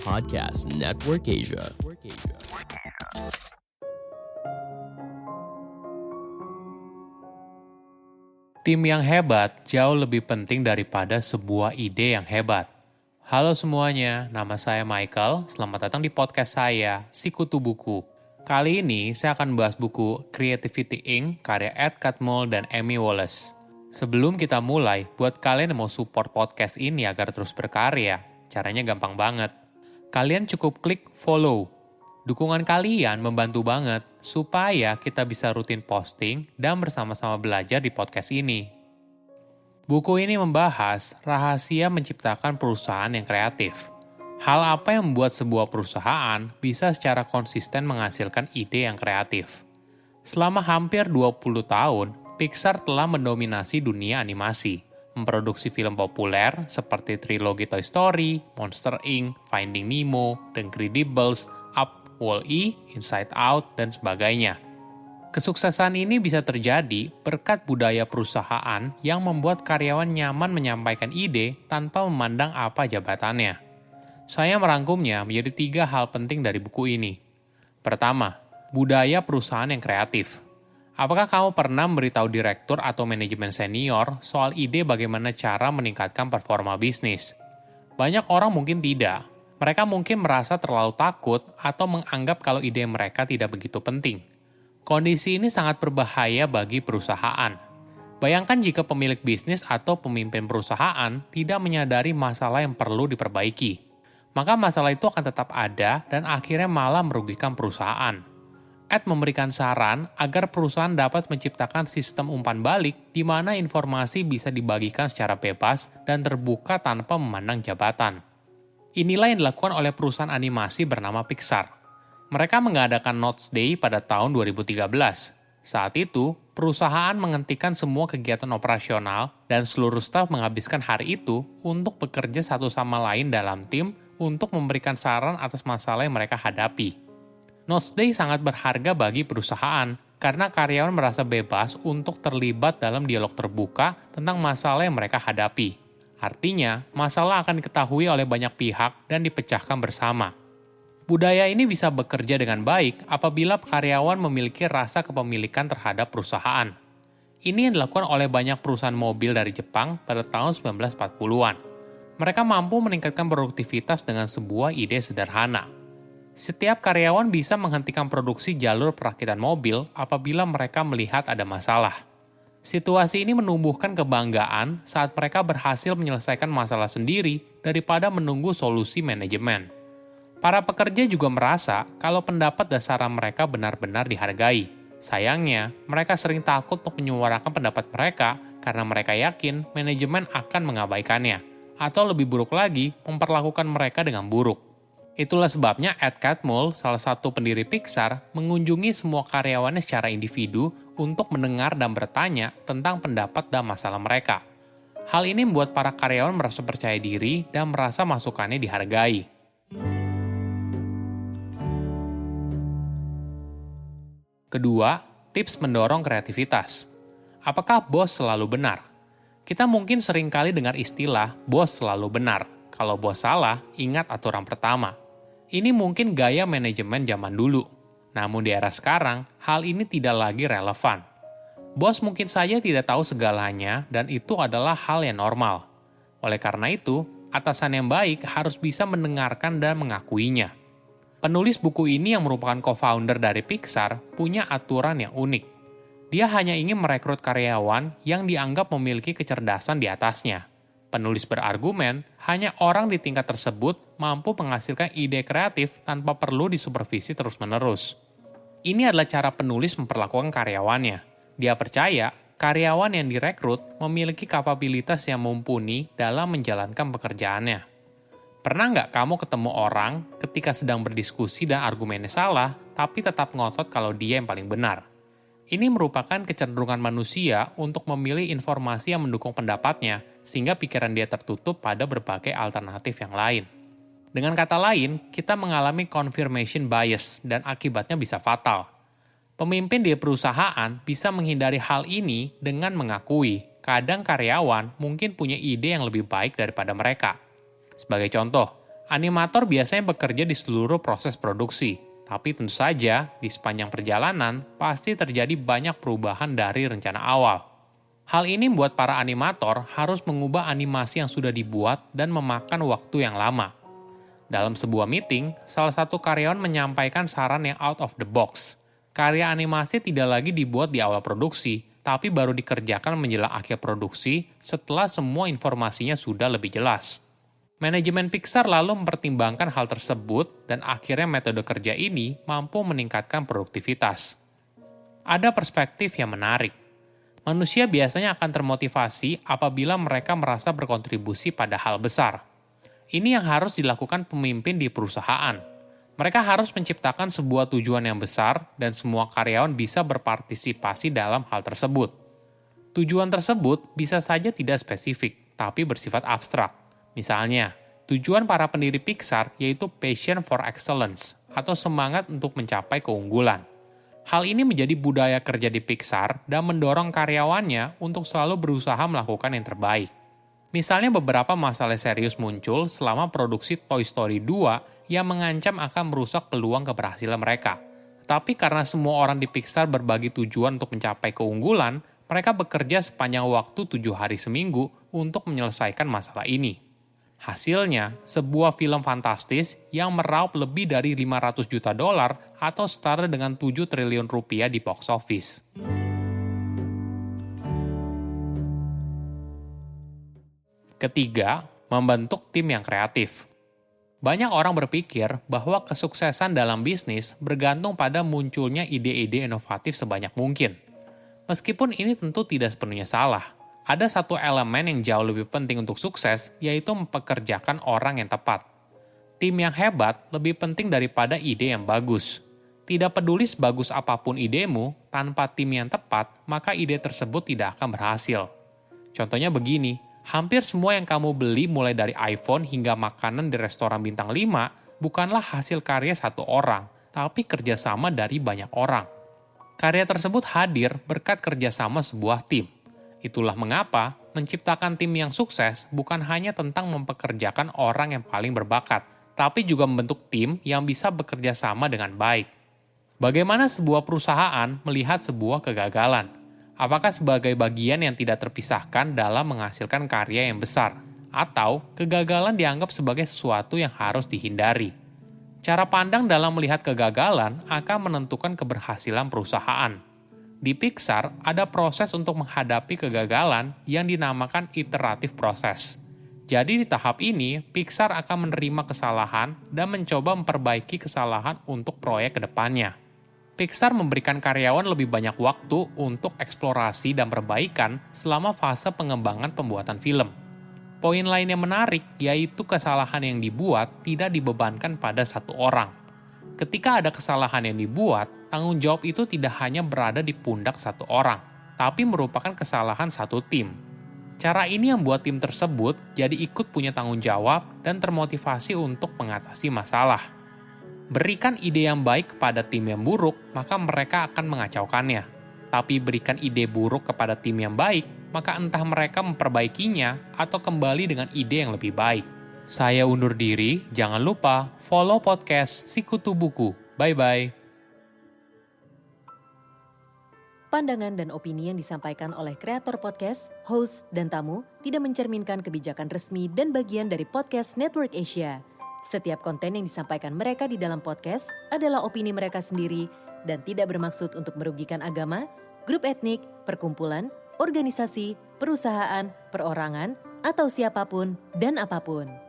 Podcast Network Asia. Tim yang hebat jauh lebih penting daripada sebuah ide yang hebat. Halo semuanya, nama saya Michael. Selamat datang di podcast saya, Sikutu Buku. Kali ini saya akan membahas buku Creativity Inc. karya Ed Catmull dan Amy Wallace. Sebelum kita mulai, buat kalian yang mau support podcast ini agar terus berkarya, caranya gampang banget. Kalian cukup klik follow. Dukungan kalian membantu banget supaya kita bisa rutin posting dan bersama-sama belajar di podcast ini. Buku ini membahas rahasia menciptakan perusahaan yang kreatif. Hal apa yang membuat sebuah perusahaan bisa secara konsisten menghasilkan ide yang kreatif. Selama hampir 20 tahun, Pixar telah mendominasi dunia animasi, memproduksi film populer seperti trilogi Toy Story, Monster Inc., Finding Nemo, The Incredibles, Wall-E, Inside Out, dan sebagainya. Kesuksesan ini bisa terjadi berkat budaya perusahaan yang membuat karyawan nyaman menyampaikan ide tanpa memandang apa jabatannya. Saya merangkumnya menjadi 3 hal penting dari buku ini. Pertama, budaya perusahaan yang kreatif. Apakah kamu pernah memberitahu direktur atau manajemen senior soal ide bagaimana cara meningkatkan performa bisnis? Banyak orang mungkin tidak. Mereka mungkin merasa terlalu takut atau menganggap kalau ide mereka tidak begitu penting. Kondisi ini sangat berbahaya bagi perusahaan. Bayangkan jika pemilik bisnis atau pemimpin perusahaan tidak menyadari masalah yang perlu diperbaiki. Maka masalah itu akan tetap ada dan akhirnya malah merugikan perusahaan. Ed memberikan saran agar perusahaan dapat menciptakan sistem umpan balik di mana informasi bisa dibagikan secara bebas dan terbuka tanpa memandang jabatan. Inilah yang dilakukan oleh perusahaan animasi bernama Pixar. Mereka mengadakan Notes Day pada tahun 2013. Saat itu, perusahaan menghentikan semua kegiatan operasional dan seluruh staf menghabiskan hari itu untuk bekerja satu sama lain dalam tim untuk memberikan saran atas masalah yang mereka hadapi. Notes Day sangat berharga bagi perusahaan karena karyawan merasa bebas untuk terlibat dalam dialog terbuka tentang masalah yang mereka hadapi. Artinya, masalah akan diketahui oleh banyak pihak dan dipecahkan bersama. Budaya ini bisa bekerja dengan baik apabila karyawan memiliki rasa kepemilikan terhadap perusahaan. Ini yang dilakukan oleh banyak perusahaan mobil dari Jepang pada tahun 1940-an. Mereka mampu meningkatkan produktivitas dengan sebuah ide sederhana. Setiap karyawan bisa menghentikan produksi jalur perakitan mobil apabila mereka melihat ada masalah. Situasi ini menumbuhkan kebanggaan saat mereka berhasil menyelesaikan masalah sendiri daripada menunggu solusi manajemen. Para pekerja juga merasa kalau pendapat dasar mereka benar-benar dihargai. Sayangnya, mereka sering takut untuk menyuarakan pendapat mereka karena mereka yakin manajemen akan mengabaikannya, atau lebih buruk lagi, memperlakukan mereka dengan buruk. Itulah sebabnya Ed Catmull, salah satu pendiri Pixar, mengunjungi semua karyawannya secara individu untuk mendengar dan bertanya tentang pendapat dan masalah mereka. Hal ini membuat para karyawan merasa percaya diri dan merasa masukannya dihargai. Kedua, tips mendorong kreativitas. Apakah bos selalu benar? Kita mungkin sering kali dengar istilah bos selalu benar. Kalau bos salah, ingat aturan pertama. Ini mungkin gaya manajemen zaman dulu. Namun di era sekarang, hal ini tidak lagi relevan. Bos mungkin saja tidak tahu segalanya dan itu adalah hal yang normal. Oleh karena itu, atasan yang baik harus bisa mendengarkan dan mengakuinya. Penulis buku ini yang merupakan co-founder dari Pixar punya aturan yang unik. Dia hanya ingin merekrut karyawan yang dianggap memiliki kecerdasan di atasnya. Penulis berargumen, hanya orang di tingkat tersebut mampu menghasilkan ide kreatif tanpa perlu disupervisi terus-menerus. Ini adalah cara penulis memperlakukan karyawannya. Dia percaya karyawan yang direkrut memiliki kapabilitas yang mumpuni dalam menjalankan pekerjaannya. Pernah nggak kamu ketemu orang ketika sedang berdiskusi dan argumennya salah, tapi tetap ngotot kalau dia yang paling benar? Ini merupakan kecenderungan manusia untuk memilih informasi yang mendukung pendapatnya, sehingga pikiran dia tertutup pada berbagai alternatif yang lain. Dengan kata lain, kita mengalami confirmation bias dan akibatnya bisa fatal. Pemimpin di perusahaan bisa menghindari hal ini dengan mengakui kadang karyawan mungkin punya ide yang lebih baik daripada mereka. Sebagai contoh, animator biasanya bekerja di seluruh proses produksi, tapi tentu saja di sepanjang perjalanan pasti terjadi banyak perubahan dari rencana awal. Hal ini membuat para animator harus mengubah animasi yang sudah dibuat dan memakan waktu yang lama. Dalam sebuah meeting, salah satu karyawan menyampaikan saran yang out of the box. Karya animasi tidak lagi dibuat di awal produksi, tapi baru dikerjakan menjelang akhir produksi setelah semua informasinya sudah lebih jelas. Manajemen Pixar lalu mempertimbangkan hal tersebut dan akhirnya metode kerja ini mampu meningkatkan produktivitas. Ada perspektif yang menarik. Manusia biasanya akan termotivasi apabila mereka merasa berkontribusi pada hal besar. Ini yang harus dilakukan pemimpin di perusahaan. Mereka harus menciptakan sebuah tujuan yang besar dan semua karyawan bisa berpartisipasi dalam hal tersebut. Tujuan tersebut bisa saja tidak spesifik, tapi bersifat abstrak. Misalnya, tujuan para pendiri Pixar yaitu passion for excellence atau semangat untuk mencapai keunggulan. Hal ini menjadi budaya kerja di Pixar dan mendorong karyawannya untuk selalu berusaha melakukan yang terbaik. Misalnya beberapa masalah serius muncul selama produksi Toy Story 2 yang mengancam akan merusak peluang keberhasilan mereka. Tapi karena semua orang di Pixar berbagi tujuan untuk mencapai keunggulan, mereka bekerja sepanjang waktu 7 hari seminggu untuk menyelesaikan masalah ini. Hasilnya, sebuah film fantastis yang meraup lebih dari $500 juta atau setara dengan 7 triliun rupiah di box office. Ketiga, membentuk tim yang kreatif. Banyak orang berpikir bahwa kesuksesan dalam bisnis bergantung pada munculnya ide-ide inovatif sebanyak mungkin. Meskipun ini tentu tidak sepenuhnya salah, ada satu elemen yang jauh lebih penting untuk sukses, yaitu mempekerjakan orang yang tepat. Tim yang hebat lebih penting daripada ide yang bagus. Tidak peduli sebagus apapun idemu, tanpa tim yang tepat, maka ide tersebut tidak akan berhasil. Contohnya begini, hampir semua yang kamu beli mulai dari iPhone hingga makanan di restoran bintang 5 bukanlah hasil karya satu orang, tapi kerjasama dari banyak orang. Karya tersebut hadir berkat kerjasama sebuah tim. Itulah mengapa menciptakan tim yang sukses bukan hanya tentang mempekerjakan orang yang paling berbakat, tapi juga membentuk tim yang bisa bekerja sama dengan baik. Bagaimana sebuah perusahaan melihat sebuah kegagalan? Apakah sebagai bagian yang tidak terpisahkan dalam menghasilkan karya yang besar, atau kegagalan dianggap sebagai sesuatu yang harus dihindari? Cara pandang dalam melihat kegagalan akan menentukan keberhasilan perusahaan. Di Pixar, ada proses untuk menghadapi kegagalan yang dinamakan iteratif proses. Jadi di tahap ini, Pixar akan menerima kesalahan dan mencoba memperbaiki kesalahan untuk proyek ke depannya. Pixar memberikan karyawan lebih banyak waktu untuk eksplorasi dan perbaikan selama fase pengembangan pembuatan film. Poin lain yang menarik yaitu kesalahan yang dibuat tidak dibebankan pada satu orang. Ketika ada kesalahan yang dibuat, tanggung jawab itu tidak hanya berada di pundak satu orang, tapi merupakan kesalahan satu tim. Cara ini yang membuat tim tersebut jadi ikut punya tanggung jawab dan termotivasi untuk mengatasi masalah. Berikan ide yang baik kepada tim yang buruk, maka mereka akan mengacaukannya. Tapi berikan ide buruk kepada tim yang baik, maka entah mereka memperbaikinya atau kembali dengan ide yang lebih baik. Saya undur diri, jangan lupa follow podcast Sikutu Buku. Bye-bye. Pandangan dan opini yang disampaikan oleh kreator podcast, host, dan tamu tidak mencerminkan kebijakan resmi dan bagian dari Podcast Network Asia. Setiap konten yang disampaikan mereka di dalam podcast adalah opini mereka sendiri dan tidak bermaksud untuk merugikan agama, grup etnik, perkumpulan, organisasi, perusahaan, perorangan, atau siapapun dan apapun.